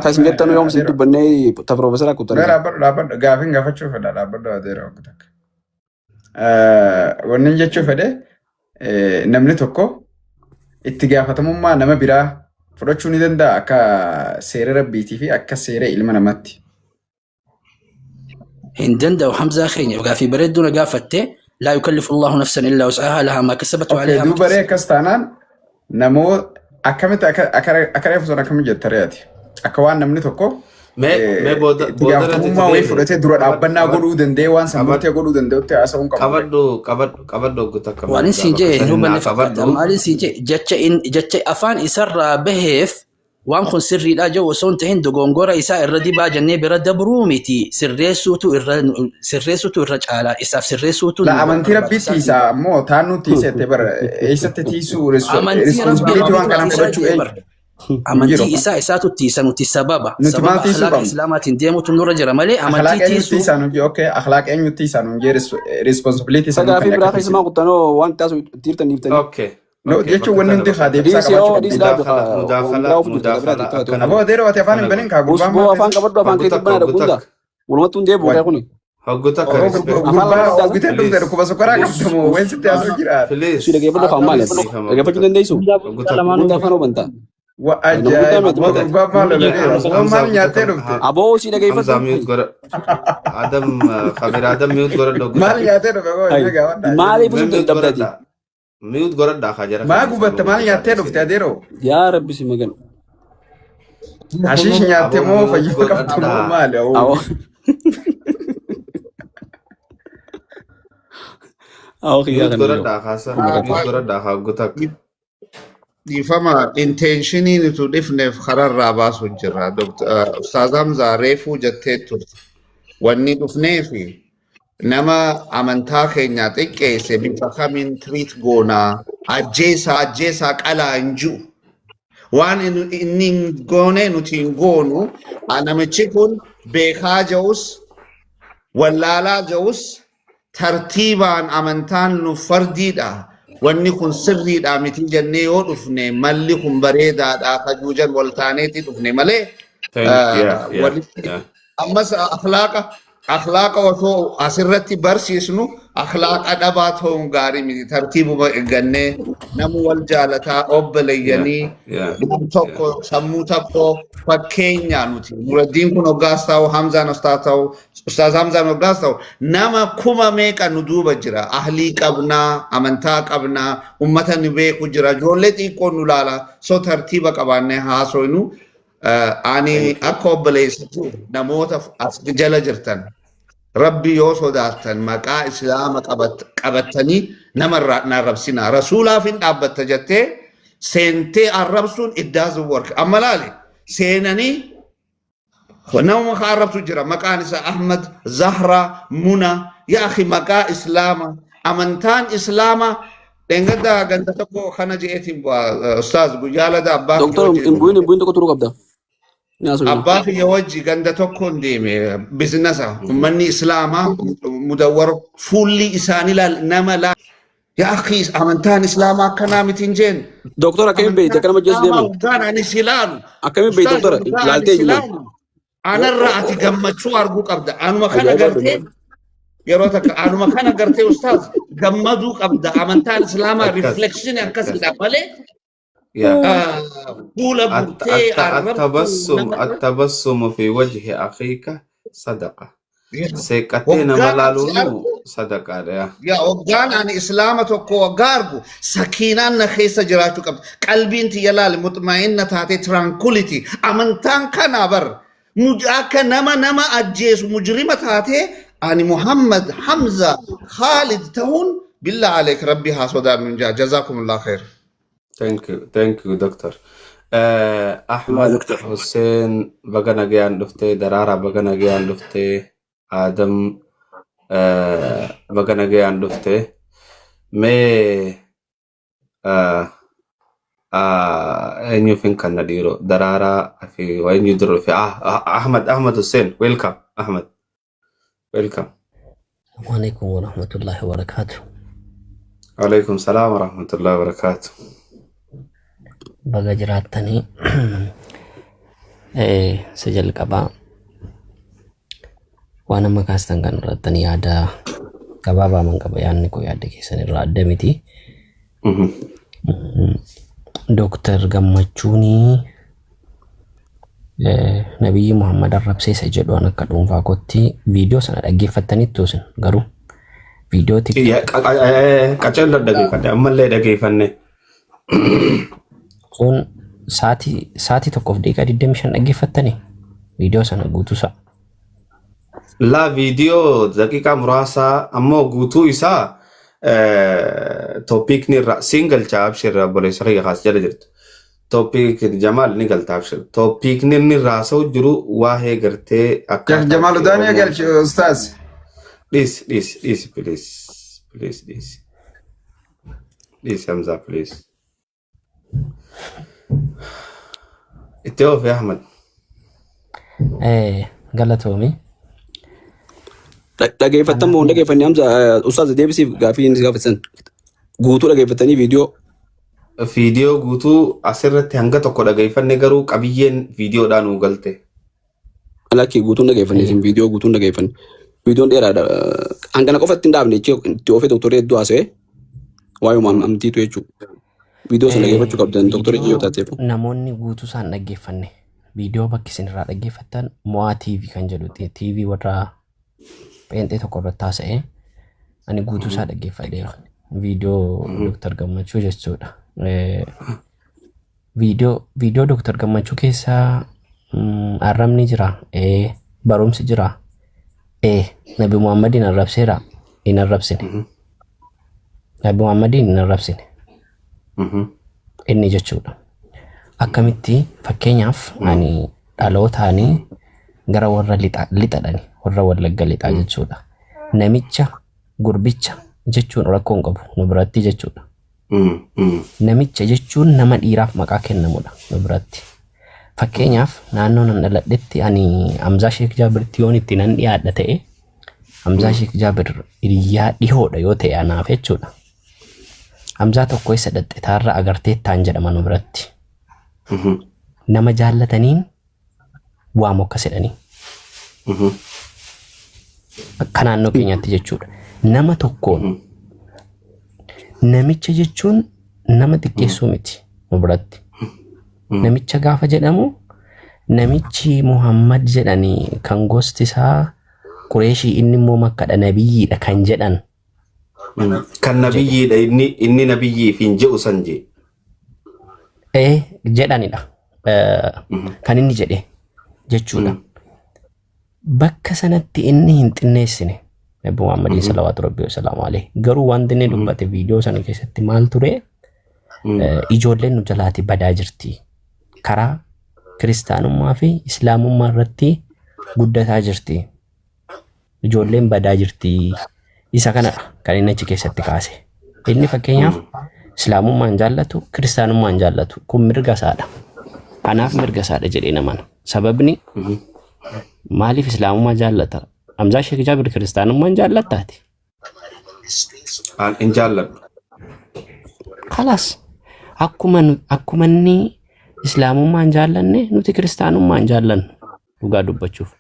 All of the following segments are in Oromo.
Kasngettanu yoom si dubbannee ta Profeesara Kuttanii. Dhaabbadhu gaafin gaafachuu fedha dhaabbadhu adeera wakti takka. Wanni jechuu fedhe namni tokko itti gaafatamummaa nama biraa fudhachuu ni danda'a akka seera rabbiitii fi akka seera ilma namaatti. هندندا وحمزة أخيني في بريد دون قافته لا يكلف الله نفسا إلا وسعها لها ما كسبت وعليها ما كسبت. كستانان نمو أكملت أكرف زنا كم جت ترياتي أكوان نمني توكو ما بودر ما ويفرته درا أبنا قولوا دندي وان سمعتي قولوا دندي وتي أسمعهم كبردو قطع وان سينجي هو بنفقد مالين سينجي جتش أفان إسر بهيف وان خن سري لا جو صنت هند غونغورا إسا الردي باجني برد بروميتي سريسوتو الرجالة إسا سريسوتو لا أمانتي ربي تيسا مو تانو تيسا تبر إيسا تيسو رسوليتي وان كلام فرشو إيه أمانتي إسا تيسا نتي سبابا سبابا أخلاق إسلامات ديمو تنور جرمالي أمانتي تيسو تيسا نجي أوكي أخلاق إنو تيسا نجي ريسبونسبيليتي سكا في براخي سما قطانو وان تاسو تيرتا نيفتني أوكي no jechuun wanni hundi haadee bisaa qabaachuu aboo adeera waati afaan hin banin kaa gurbaan busboo afaan qabadhu afaan keetti banaa dhaqunda walumattu hin deebi'u kaa kuni hoggota gurbaa hoggitee dhufte dhukkuba sukkaraa qabdamoo ween sitti haasoo jira si dhaggeeffadhu afaan maali dhaggeeffachuu dandeessu hunda afaan obantaa gurbaa maal nyaattee dhufte aboo si dhaggeeffadhu adam kabir adam miut godha maal nyaattee dhufte maaliif sun dabdati miut godha khajara maa gubatte maal nyaattee dhufte adeero yaa rabbi si magan hashish nyaattee moo fayyoo qabdu moo maali godha khasa miut godha khagota difama intentioniin tu dhifneef kararraa baasu jira Ustaaz Hamzaa reefuu jettee turte wanni dhufneefi nama amantaa keenya xiqqeesse bifa kamiin tiriit goonaa ajjeesaa qalaa hin jiru waan inni goone nuti hin goonu namichi kun beekaa ja'us wallaalaa ja'us tartiibaan amantaan nu fardiidha wanni kun sirriidha miti jennee yoo dhufne malli kun bareedaadha kajuujan waltaaneeti dhufne malee ammas akhlaaqa osoo asirratti barsiisnu akhlaaqa dhabaa ta'uun gaarii miti tartiibuma eeggannee namu wal jaalataa obboleeyyanii tokko sammuu tokko fakkeenyaa nuti Nuraddiin kun hoggaas ta'u Hamzaan ta'u Ustaaz Hamzaan hoggaas ta'u nama kuma meeqa nu duuba jira ahlii qabnaa amantaa qabnaa ummata ni beeku jira ijoollee xiqqoo nu laala so tartiiba qabaannee haasoynu ani akka obboleessitu namoota as jala jirtan rabbi yoo sodaatan maqaa islaama qabattanii namarraa arrabsinaa rasuulaaf hin dhaabbatta jettee seentee arrabsuun iddaazuu warka amma laale seenanii nama ka arrabsu jira maqaan isaa Ahmad Zahra Muna yaa akhi maqaa islaama amantaan islaama dhengadda ganda tokko kana jeetiin ustaaz guyyaalada abbaa doktor imbuin tokko turu qabda abbaa kiyya wajji ganda tokkoon deeme bizinasa ummanni islaamaa mudawwar fuulli isaanii nama laa yaa akhi amantaan islaamaa akkanaa mitiin jeen doktor akkamiin beeyte akkana majjees deeman gaan anis ilaalu akkamiin beeyte doktor ilaaltee jiran anarraa ati gammachuu arguu qabda anuma kana gartee yeroo takka anuma kana gartee ustaaz gammaduu qabda amantaan islaamaa reflection akkasidha malee التبسم في وجه أخيك صدقة سيكتين ملالون صدقة يا وقان عن إسلامة وقاربو سكينة نخيسة جراتو قلبي انت يلال مطمئنة تاتي ترانكوليتي أمنتان كنابر مجاك نما أجيس مجرمة تاتي أني محمد حمزة خالد تهون بالله عليك ربي هاسودا من جزاكم الله خير Thank you, doctor. Ahmad Hussein bagana gyan dufte, Darara bagana gyan dufte, Adam bagana gyan dufte. Me enyu finkan nadiro Darara fi wa enyu duro fi Ahmad Hussein. Welcome Ahmad. Welcome. Assalamualaikum warahmatullahi wabarakatuh. Waalaikum salam warahmatullahi wabarakatuh. Baga jiraatanii Sejal qaba waan amma kaastan kan irratti yaada gabaabaa man qaba yaadni koo yaadda keessan irraa adda miti. Dr. Gammachuuni Nabiyyi Muhammad arrabsee isa jedhu an akka dhuunfaa kootti viidiyoo sana dhaggeeffattaniittu isin garuu viidiyoo qacalla dhaggeeffanne ammallee dhaggeeffanne. Sun sa'aatii tokkoof daqiiqaa 25 dhaggeeffattanii viidiyoo sana guutuusaa. La viidiyoo daqiiqaa muraasa ammoo guutuu isaa topic nirra single chaab shirra boleessa khas jala jirtu. Topic Jamal ni galta abshir. Topic nirra sau jiru waa'ee gartee akka Jamal Dani galchi ustaz. Please Hamza please. Ittoo fi Ahmad. Galatoomi. Dhaggeeffattamoo dhaggeeffannee Hamza ustaaz deebisiif gaafii inni gaafatan guutuu dhaggeeffatanii viidiyoo guutuu asirratti hanga tokko dhaggeeffanne garuu qabiyyeen viidiyoodhaan nu galte. Alakki guutuun dhaggeeffannee isin viidiyoo guutuun dhaggeeffanne viidiyoon dheeraadha. Hangana qofatti hin dhaabne itti oofee doktorri hedduu haasa'e waa'ee amtiitu jechuudha. Viidiyoo sana dhaggeeffachuu qabdan doktorri jiyyoo taateef. Namoonni guutuu isaan dhaggeeffanne viidiyoo bakki isin irraa dhaggeeffattan Mo'aa TV kan jedhu TV warra Pheenxee tokko irratti haasa'e ani guutuu isaa dhaggeeffadheera. Viidiyoo Dr. Gammachuu jechuudha. Viidiyoo Dr. Gammachuu keessaa arrabni jira. Barumsi jira. Nabi Muhammadin arrabseera. Hin arrabsine. Nabi Muhammadin hin arrabsine. Inni jechuudha. Akkamitti fakkeenyaaf ani dhalootaanii gara warra lixadhani warra wallagga lixaa jechuudha. Namicha gurbicha jechuun rakkoo hin qabu nu biratti jechuudha. Namicha jechuun nama dhiiraaf maqaa kennamudha nu biratti. Fakkeenyaaf naannoo nan dhaladhetti ani Hamzaa Sheek Jaabirti yoon itti nan dhiyaadha ta'e Hamzaa Sheek Jaabir hiriyaa dhihoodha yoo ta'e anaaf jechuudha. Hamzaa tokko isa dhaxxitaarra agartee taan jedhama nu biratti. Nama jaallataniin waamu akkas jedhanii. Akka naannoo keenyaatti jechuudha. Nama tokkoon namicha jechuun nama xiqqeessuu miti nu biratti. Namicha gaafa jedhamu namichi Muhammad jedhanii kan gosti isaa Qureeshii inni immoo Makkaadha nabiyyiidha kan jedhan. Kan nabiyyiidha inni nabiyyiif hin jedhu san jee. Jedhanidha. Kan inni jedhe jechuudha. Bakka sanatti inni hin xinneessine. Nabi Muhammad salawaatu rabbii wasalaamu alayhi. Garuu wanti inni dubbate viidiyoo sana keessatti maal ture? Ijoolleen nu jalaati badaa jirti. Karaa kiristaanummaa fi islaamummaa irratti guddataa jirti. Ijoolleen badaa jirti. Isa kanadha kan inni achi keessatti kaase. Inni fakkeenyaaf islaamummaan jaallatu, kiristaanummaan jaallatu. Kun mirga isaadha. Kanaaf mirga isaadha jedhee naman. Sababni maaliif islaamummaa jaallata? Hamzaa Sheek Jaabir kiristaanummaan jaallattaati. Hin jaalladhu. Khalas. Akkuma inni islaamummaan jaallanne nuti kiristaanummaan jaallannu dhugaa dubbachuuf.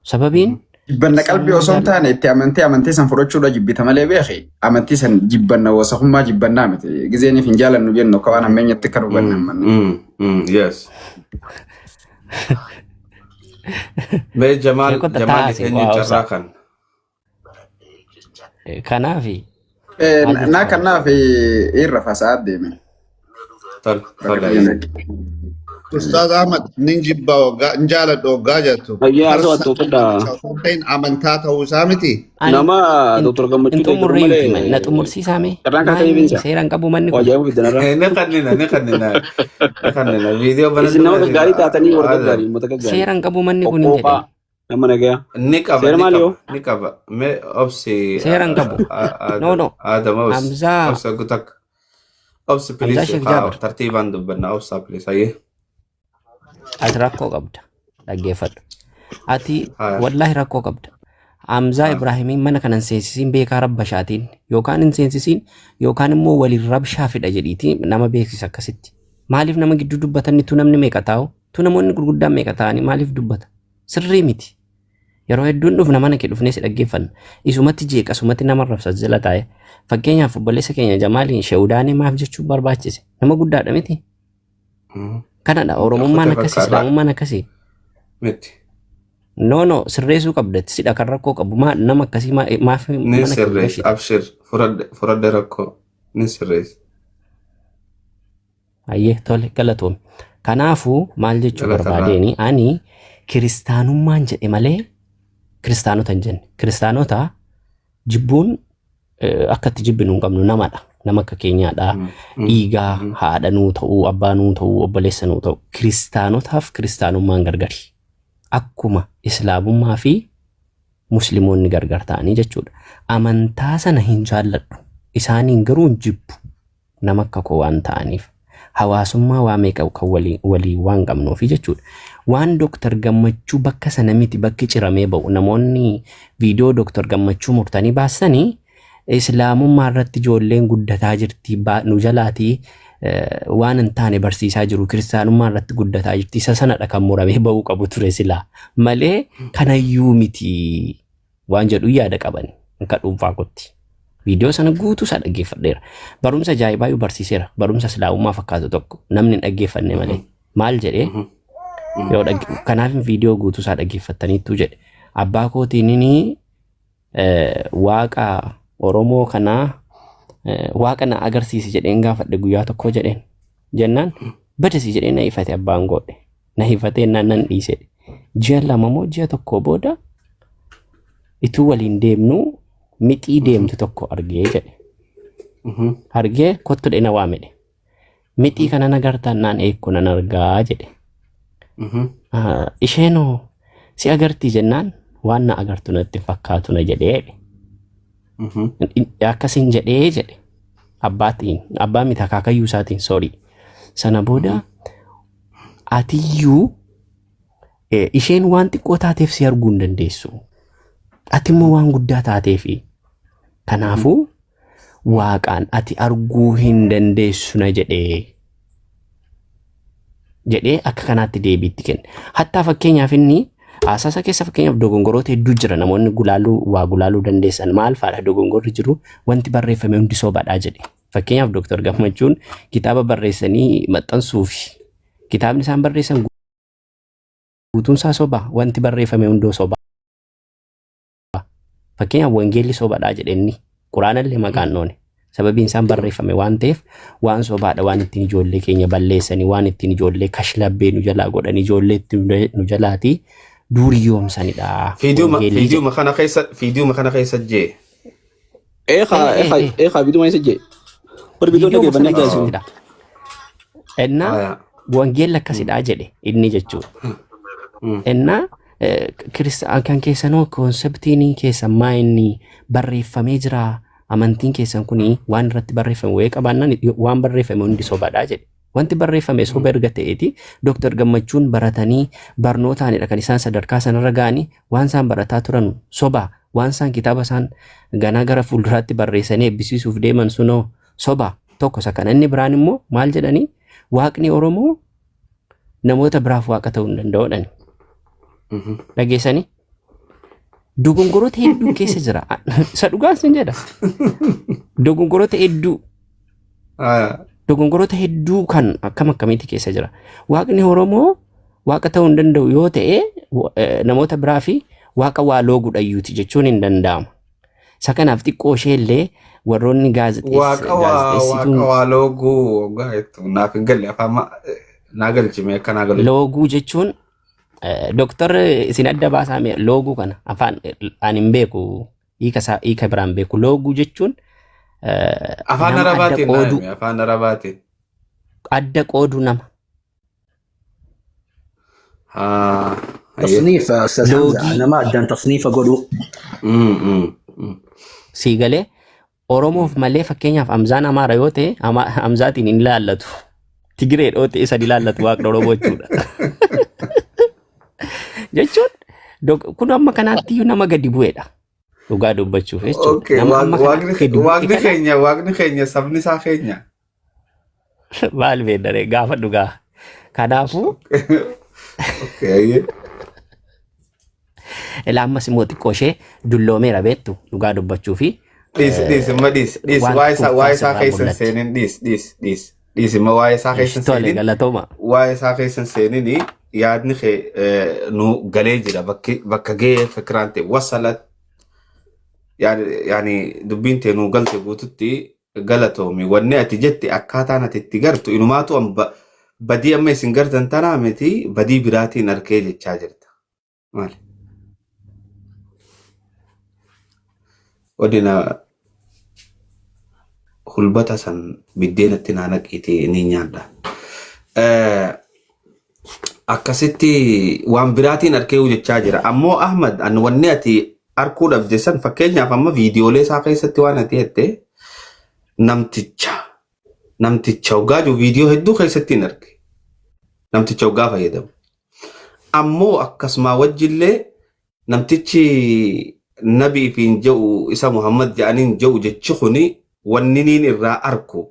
Sababiin jibbanna qalbii osoo hin taane itti amantii san fudhachuudha jibbita malee beeki. Amantii san jibbanna wasaqummaa jibbannaa miti. Gizeeniif hin jaalannu jennu akka waan hammeenyatti akka dhubanna. Yes. Mee Jamal eenyu carraa kan? Kanaafi. Naa kanaaf irra fasaa deeme. Ustaz Ahmad nin jibba njaaladhu waggaa jettu. Ayyaa wattu fudhaa. Ta'in amantaa ta'uu isaa miti. Nama Dr. Gammachuu na xumursiisaa mee? Irraan kan ta'e binsa. Seeraan qabu manni kun. Wajaa'ibu biddanarra. Ni kannina. Viidiyoo bana. Isin nama gaggaarii taatanii warra gaggaarii uummata gaggaarii. Seeraan qabu manni kun hin jedhe. Nama nagaya. Ni qaba. Seera maali yoo? Ni qaba. Mee obsi. Seeraan qabu. No. Adama obsi. Hamzaa. Obsi gutak. Obsi please. Tartiibaan dubbanna obsa please. Ayyee. Ati rakkoo qabda. Dhaggeeffadhu. Ati wallahi rakkoo qabda. Hamzaa Ibraahimiin mana kanan seensisiin beekaa rabbashaatiin yookaan hin seensisiin yookaan immoo waliin rabshaa fida jedhiitii nama beeksisa akkasitti. Maaliif nama gidduu dubbatannitu namni meeqa taa'u? Tu namoonni gurguddaan meeqa ta'anii maaliif dubbata? Sirrii miti. Yeroo hedduun dhufna mana kee dhufnee si dhaggeeffanna. Isumatti jeeqa sumatti nama rabsas jala taa'e. Fakkeenyaaf obboleessa keenya Jamaaliin Shehudaanii maaf jechuun barbaachise? Nama guddaadha miti. Kanadha Oromummaan akkasii Islaamummaan akkasii. Miti. No sirreessuu qabdatti sidha kan rakkoo qabu nama akkasii maaf Ni sirrees abshir furadde rakkoo ni sirrees. Ayyee tole galatoome. Kanaafuu maal jechuu Galata barbaadeeni ani kiristaanummaan jedhe malee kiristaanota hin jenne. Kiristaanota jibbuun akkatti jibbinu hin qabnu namadha. Nama akka keenyaadha. Dhiigaa haadhanuu ta'uu abbaanuu ta'uu obboleessanuu ta'uu kiristaanotaaf kiristaanummaan gargari. Akkuma islaamummaa fi musliimoonni gargar ta'anii jechuudha. Amantaa sana hin jaalladhu. Isaaniin garuu hin jibbu. Nama akka koo waan ta'aniif. Hawaasummaa waa meeqa kan walii waan qabnuufi jechuudha. Waan Dooktar Gammachuu bakka sana miti bakki ciramee ba'u namoonni viidiyoo Dooktar Gammachuu murtanii baasanii islaamummaa irratti ijoolleen guddataa jirti nu jalaatii waan hin taane barsiisaa jiru kiristaanummaa irratti guddataa jirti isa sanadha kan muramee ba'uu qabu ture silaa malee kanayyuu miti waan jedhu yaada qaban akka dhuunfaa kotti. Viidiyoo sana guutuu isaa dhaggeeffadheera. Barumsa ajaa'ibaa barsiiseera. Barumsa islaamummaa fakkaatu tokko namni hin dhaggeeffanne malee maal jedhee kanaaf viidiyoo guutuu isaa dhaggeeffattaniittu jedhe abbaa kootiin waaqa Oromoo kanaa waaqa na agarsiisi jedheen gaafadhe guyyaa tokko jedheen jennaan badasi jedheen na ifate abbaan godhe na ifatee nan dhiise ji'a lama moo ji'a tokko booda ituu waliin deemnu mixii deemtu tokko argee jedhe argee kottu dheena waamedhe mixii kana nagartaan naan eekko nan argaa jedhe isheenoo si agartii jennaan waan na agartu natti fakkaatu na jedhee akkasiin jedhee jedhe abbaa miti akaakayyuu isaatiin sorry sana booda atiyyuu isheen waan xiqqoo taateef si arguu hin dandeessu ati immoo waan guddaa taateefi kanaafuu waaqaan ati arguu hin dandeessu na jedhee akka kanaatti deebiitti kenne hattaa fakkeenyaaf inni Asasa keessa fakkeenyaaf dogongoroota hedduu jira namoonni gulaaluu dandeessan maal faadha dogongorri jiru wanti barreeffame hundi sobaadhaa jedhe fakkeenyaaf Dooktar Gammachuun kitaaba barreessanii maxxansuufi kitaabni isaan barreessan guutuun isaa soba wanti barreeffame hundoo soba fakkeenyaaf wangeelli sobaadhaa jedhenni quraanallee maqaan noone sababiin isaan barreeffame waan ta'eef waan sobaadha waan ittiin ijoollee keenya balleessanii waan ittiin ijoollee kashlabbee nu jalaa godhanii ijoollee nu jalaatii Duriyomsanidha. Video makana kaisa je. Video mana je. Video lagi banyak guys. Enna wangeella akkasidha jedhe inni jechuudha. Enna Kiristaan kan keessanoo konseptiin keessan maa inni barreeffamee jira amantiin keessan kuni waan irratti barreeffame wayii qabaannaan waan barreeffame hundi sobaadha jedhe. Wanti barreeffame soba erga ta'eeti Dooktar Gammachuun baratanii barnootaanidha kan isaan sadarkaa sanarra ga'anii waan isaan barataa turan soba waan isaan kitaaba isaan ganaa gara fuulduraatti barreessanii eebbisiisuuf deeman sunoo soba tokko isa kana inni biraan immoo maal jedhanii waaqni Oromoo namoota biraaf waaqa ta'uu hin danda'uudhani. Dhageessanii dogongoroota hedduu keessa jira isa dhugaan sin jedha dogongoroota hedduu. Dogongoroota hedduu kan akkam akkamiiti keessa jira. Waaqni Oromoo waaqa ta'uu hin danda'u yoo ta'e namoota biraa fi waaqa waa looguudhayyuuti jechuun hin danda'amu. Isa kanaaf xiqqoo ishee illee warroonni gaazexeessituun waa looguu gaa'etu naaf hin galle afaan naa galchime akka naa galu. Looguu jechuun Dooktar isin adda baasaa looguu kana afaan ani hin beeku hiika biraan beeku looguu jechuun afaan arabaatiin adda qoodu nama تصنيف استاذ حمزه انا ما ادان تصنيف اقولوا siigalee Oromoof malee fakkeenyaaf Hamzaan Amaara yoo ta'e Hamzaatiin hin laallatu Tigiree dhoo ta'e isa ilaallatu waaqni Oromoo jechuudha jechuun kun amma kanaatti nama gadi bu'eedha dhugaa dubbachuuf jechuudha. Waaqni keenya sabni isaa keenya. Maal beedaree gaafa dhugaa. Kanaafuu Okay. Ilaa ammas immoo xiqqoo ishee dulloomeera beektu dhugaa dubbachuu fi This, waan why is tuffaa sirraa Hasan mul'atti. saying this, why is Hasan Tole saying galatooma. why is Hasan saying yaadni kee nu galee jira bakka gee fikrante wasalat yani dubbiin tee nu galte guututti galatoomi wanni ati jette akkaataan ati itti gartu inumaatu badii amma isin gartan tanaa miti badii biraatiin arkee jechaa jirta maali odina hulbata san biddeenatti naanaqiiti ni nyaadha akkasitti waan biraatiin arkee jechaa jira ammoo Ahmad an wanni ati arkuu dhabde san fakkeenyaaf amma viidiyoolee isaa keessatti waan ati jette namticha hoggaaju viidiyoo hedduu keessatti hin arge namticha hoggaa fayyadamu ammoo akkasuma wajjillee namtichi nabii fi jedhu isa Muhammad jedhaniin jedhu jechi kuni wanni niin irraa arku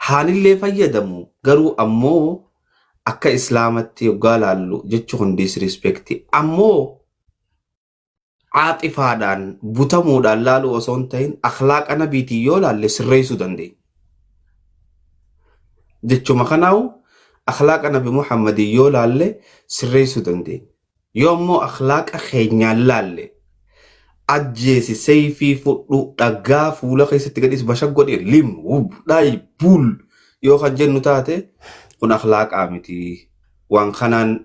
haanillee fayyadamu garuu ammoo akka islaamatti hoggaa laallu jechi kun disrespecti ammoo aaxifaadhaan butamuudhaan laaluu osoo hin ta'in akhlaaqa nabiitii yoo laalle sirreessuu dandeenya. Jechuma kanaawu akhlaaqa nabi Muhammadii yoo laalle sirreessuu dandeenya. Yoo immoo akhlaaqa keenyaan laalle ajjeesi sayfii fudhu dhagaa fuula keessatti gadhiis bashak godhe lim dhaayi buul yoo kan jennu taate kun akhlaaqaa miti waan kanaan